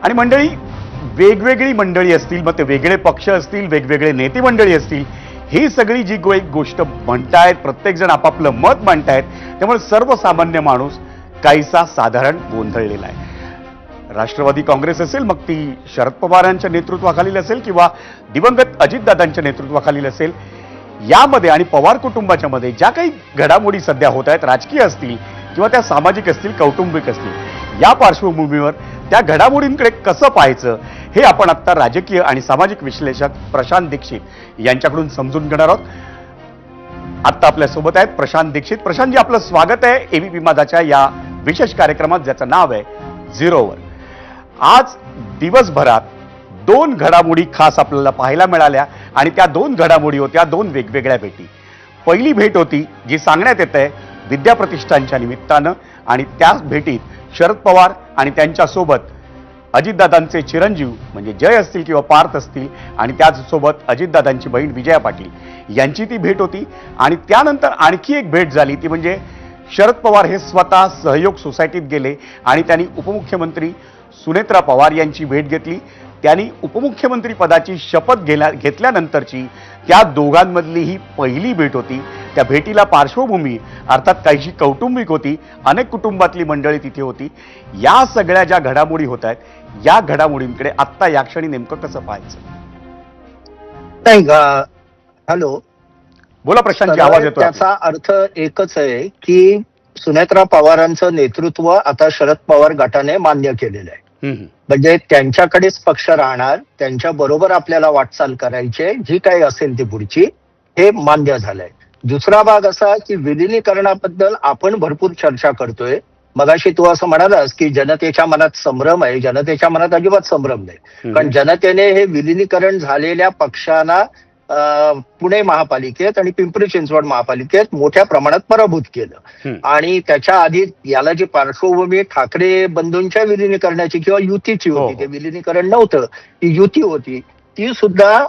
आणि मंडळी, वेगवेगळी मंडळी असतील, मग ते वेगळे पक्ष असतील, वेगवेगळे नेते मंडळी असतील, ही सगळी जी एक गोष्ट म्हणतायत, प्रत्येक जण आपापलं मत मांडतायत, त्यामुळे सर्वसामान्य माणूस काहीसा साधारण गोंधळलेला आहे. राष्ट्रवादी काँग्रेस असेल, मग ती शरद पवारांच्या नेतृत्वाखालील असेल किंवा दिवंगत अजितदादांच्या नेतृत्वाखालील असेल, यामध्ये आणि पवार कुटुंबाच्या मध्ये ज्या काही घडामोडी सध्या होत आहेत, राजकीय असतील किंवा त्या सामाजिक असतील, कौटुंबिक असतील, या पार्श्वभूमीवर त्या घडामोडींकडे कसं पाहायचं हे आपण आता राजकीय आणि सामाजिक विश्लेषक प्रशांत दीक्षित यांच्याकडून समजून घेणार आहोत. आता आपल्या सोबत आहेत प्रशांत दीक्षित. प्रशांतजी, आपलं स्वागत आहे एबीपी माझाच्या या विशेष कार्यक्रमात, ज्याचं नाव आहे झिरोवर. आज दिवसभरात दोन घडामोडी खास आपल्याला पाहायला मिळाल्या आणि त्या दोन घडामोडी होत्या दोन वेगवेगळ्या भेटी. पहिली भेट होती जी सांगण्यात येत आहे विद्याप्रतिष्ठानच्या निमित्तानं, आणि त्याच भेटीत शरद पवार आणि त्यांच्यासोबत अजितदादांचे चिरंजीव म्हणजे जय असतील किंवा पार्थ असतील, आणि त्याचसोबत अजितदादांची बहीण विजया पाटील यांची ती भेट होती. आणि त्यानंतर आणखी एक भेट झाली, ती म्हणजे शरद पवार हे स्वतः सहयोग सोसायटीत गेले आणि त्यांनी उपमुख्यमंत्री सुनेत्रा पवार यांची भेट घेतली. त्यांनी उपमुख्यमंत्री पदाची शपथ घेतल्यानंतरची त्या दोघांमधली ही पहिली भेट होती. त्या भेटीला पार्श्वभूमी अर्थात काहीशी कौटुंबिक होती, अनेक कुटुंबातली मंडळी तिथे होती. या सगळ्या ज्या घडामोडी होत आहेत, या घडामोडींकडे आत्ता या क्षणी नेमकं कसं पाहायचं? नाही, हॅलो, बोला प्रशांतजी, आवाज येतो. त्याचा अर्थ एकच आहे की सुनेत्रा पवारांचं नेतृत्व आता शरद पवार गटाने मान्य केलेलं आहे. म्हणजे त्यांच्याकडेच पक्ष राहणार, त्यांच्या बरोबर आपल्याला वाटचाल करायची, जी काही असेल ती पुढची, हे मान्य झालंय. दुसरा भाग असा की विलिनीकरणाबद्दल आपण भरपूर चर्चा करतोय. मगाशी तू असं म्हणालास की जनतेच्या मनात संभ्रम आहे. जनतेच्या मनात अजिबात संभ्रम नाही, कारण जनतेने हे विलिनीकरण झालेल्या पक्षांना पुणे महापालिकेत आणि पिंपरी चिंचवड महापालिकेत मोठ्या प्रमाणात पराभूत केलं. आणि त्याच्या आधी याला जी पार्श्वभूमी ठाकरे बंधूंच्या विलिनीकरणाची किंवा युतीची होती, ते विलिनीकरण नव्हतं, ती युती होती, ती सुद्धा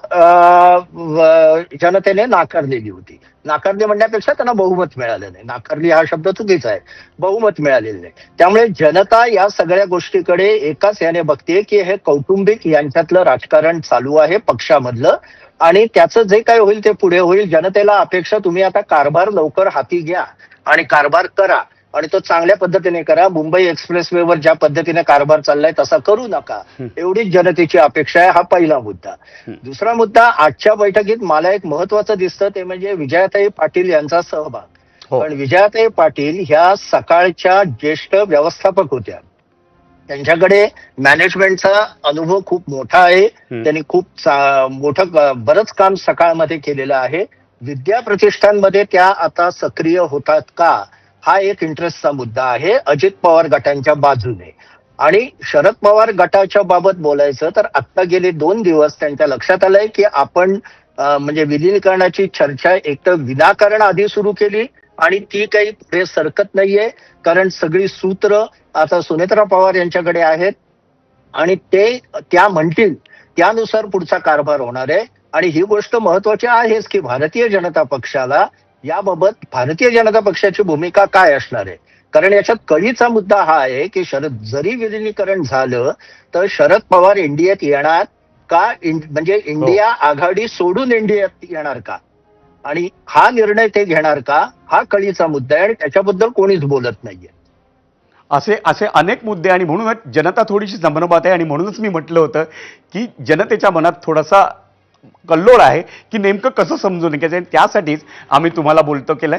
जनतेने नाकारलेली होती. नाकारली म्हणण्यापेक्षा त्यांना बहुमत मिळालं नाही. नाकारली हा शब्द चुकीचा आहे, बहुमत मिळालेलं नाही. त्यामुळे जनता या सगळ्या गोष्टीकडे एकाच याने बघते की हे कौटुंबिक यांच्यातलं राजकारण चालू आहे पक्षामधलं, आणि त्याचं जे काय होईल ते पुढे होईल. जनतेला अपेक्षा, तुम्ही आता कारभार लवकर हाती घ्या आणि कारभार करा, आणि तो चांगल्या पद्धतीने करा. मुंबई एक्सप्रेसवेवर ज्या पद्धतीने कारभार चाललाय तसा करू नका, एवढीच जनतेची अपेक्षा आहे. हा पहिला मुद्दा. दुसरा मुद्दा, आजच्या बैठकीत मला एक महत्वाचं दिसतं, ते म्हणजे विजयाताई पाटील यांचा सहभाग. पण विजयाताई पाटील ह्या सकाळच्या ज्येष्ठ व्यवस्थापक होत्या. त्यांच्याकडे मॅनेजमेंटचा अनुभव खूप मोठा आहे. त्यांनी खूप मोठं बरंच काम सकाळमध्ये केलेलं आहे. विद्या प्रतिष्ठानमध्ये त्या आता सक्रिय होतात का, हा एक इंटरेस्टचा मुद्दा आहे अजित पवार गटांच्या बाजूने. आणि शरद पवार गटाच्या बाबत बोलायचं तर आता गेले 2 दिवस त्यांच्या लक्षात आलंय की आपण म्हणजे विलिनीकरणाची चर्चा एक तर विनाकारण आधी सुरू केली आणि ती काही पुढे सरकत नाहीये, कारण सगळी सूत्र आता सुनेत्रा पवार यांच्याकडे आहेत आणि ते त्या म्हणतील त्यानुसार पुढचा कारभार होणार आहे. आणि ही गोष्ट महत्वाची आहेच की भारतीय जनता पक्षाला याबाबत भारतीय जनता पक्षाची भूमिका काय असणार आहे, कारण याच्यात कळीचा मुद्दा हा आहे की जरी विलिनीकरण झालं तर शरद पवार इंडियात येणार का, म्हणजे इंडिया आघाडी सोडून इंडियात येणार का, आणि हा निर्णय ते घेणार का, हा कळीचा मुद्दा आहे आणि त्याच्याबद्दल कोणीच बोलत नाहीये. असे अनेक मुद्दे, आणि म्हणूनच जनता थोडीशी संभ्रमात आहे. आणि म्हणूनच मी म्हटलं होतं की जनतेच्या मनात थोडासा कल्लोळ आहे की नेमकं कसं समजून घ्यायचं. त्यासाठीच आम्ही तुम्हाला बोलतो केलंय.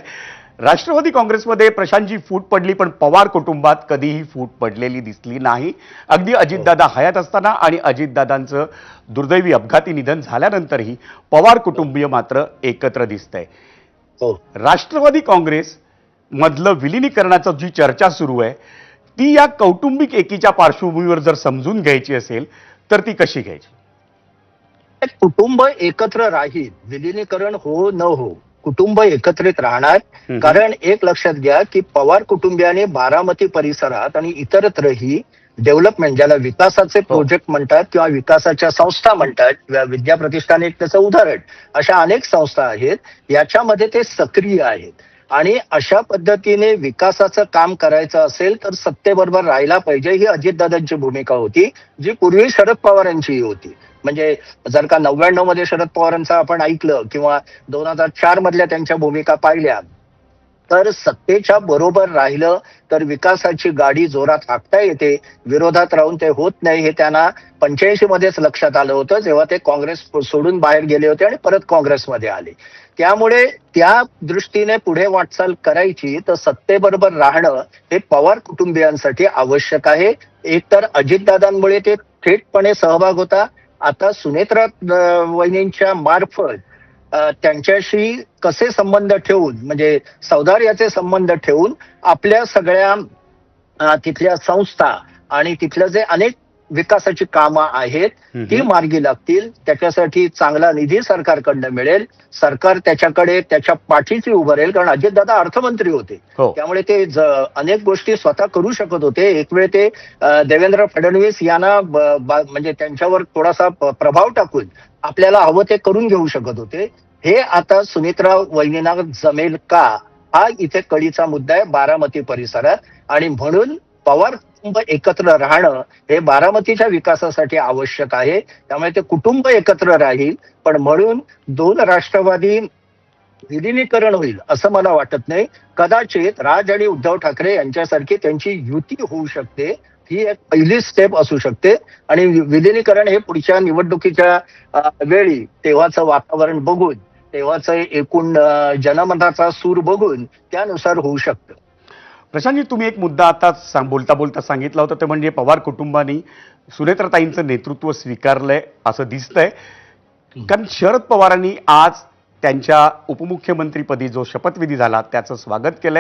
राष्ट्रवादी काँग्रेसमध्ये प्रशांतजी फूट पडली, पण पवार कुटुंबात कधीही फूट पडलेली दिसली नाही. अगदी अजितदादा हयात असताना आणि अजितदादांचं दुर्दैवी अपघाती निधन झाल्यानंतरही पवार कुटुंबीय मात्र एकत्र दिसतंय. राष्ट्रवादी काँग्रेस मधलं विलिनीकरणाची जी चर्चा सुरू आहे, ती या कौटुंबिक एकीच्या पार्श्वभूमीवर जर समजून घ्यायची असेल तर ती कशी घ्यायची? कुटुंब एकत्र राहील, विलिनीकरण हो न हो, कुटुंब एकत्रित राहणार. कारण एक लक्षात घ्या की पवार कुटुंबियाने बारामती परिसरात आणि इतरत्रही डेव्हलपमेंट, ज्याला विकासाचे प्रोजेक्ट म्हणतात किंवा विकासाच्या संस्था म्हणतात, विद्या प्रतिष्ठान एक त्याचं उदाहरण, अशा अनेक संस्था आहेत, याच्यामध्ये ते सक्रिय आहेत. आणि अशा पद्धतीने विकासाचं काम करायचं असेल तर सत्तेबरोबर राहायला पाहिजे, ही अजितदादांची भूमिका होती, जी पूर्वी शरद पवारांचीही होती. म्हणजे जर का 99 मध्ये शरद पवारांचं आपण ऐकलं किंवा 2004 मधल्या त्यांच्या भूमिका पाहिल्या, तर सत्तेच्या बरोबर राहिलं तर विकासाची गाडी जोरात हाकता येते. विरोधात राहून ते होत नाही, हे त्यांना 85 मध्येच लक्षात आलं होतं, जेव्हा ते काँग्रेस सोडून बाहेर गेले होते आणि परत काँग्रेसमध्ये आले. त्यामुळे त्या दृष्टीने पुढे वाटचाल करायची तर सत्तेबरोबर राहणं हे पवार कुटुंबियांसाठी आवश्यक आहे. एकतर अजितदादांमुळे ते थेटपणे सहभाग होता. आता सुनेत्रा वहिनींच्या मार्फत त्यांच्याशी कसे संबंध ठेवून, म्हणजे सौदार्याचे संबंध ठेवून आपल्या सगळ्या तिथल्या संस्था आणि तिथल्या जे अनेक विकासाची कामं आहेत ती मार्गी लागतील. त्याच्यासाठी चांगला निधी सरकारकडनं मिळेल. सरकार त्याच्याकडे त्याच्या पाठीशी उभं राहील, कारण अजितदादा अर्थमंत्री होते. हो. त्यामुळे ते अनेक गोष्टी स्वतः करू शकत होते. एक वेळ ते देवेंद्र फडणवीस यांना म्हणजे त्यांच्यावर थोडासा प्रभाव टाकून आपल्याला हवं ते करून घेऊ शकत होते. हे आता सुनेत्रा वहिनींना जमेल का, हा इथे कळीचा मुद्दा आहे बारामती परिसरात. आणि म्हणून पवार कुटुंब एकत्र राहणं हे बारामतीच्या विकासासाठी आवश्यक आहे. त्यामुळे ते कुटुंब एकत्र राहील, पण म्हणून दोन राष्ट्रवादी विलिनीकरण होईल असं मला वाटत नाही. कदाचित राज आणि उद्धव ठाकरे यांच्यासारखी त्यांची युती होऊ शकते, ही एक पहिली स्टेप असू शकते. आणि विलिनीकरण हे पुढच्या निवडणुकीच्या वेळी तेव्हाचं वातावरण बघून, तेव्हाचं एकूण जनमताचा सूर बघून त्यानुसार होऊ शकतं. प्रशांतजी, तुम्ही एक मुद्दा आता बोलता बोलता सांगितला होता, ते म्हणजे पवार कुटुंबाने सुनेत्राताईंचं नेतृत्व स्वीकारलंय असं दिसतंय. कारण शरद पवारांनी आज त्यांच्या उपमुख्यमंत्रीपदी जो शपथविधी झाला त्याचं स्वागत केलंय.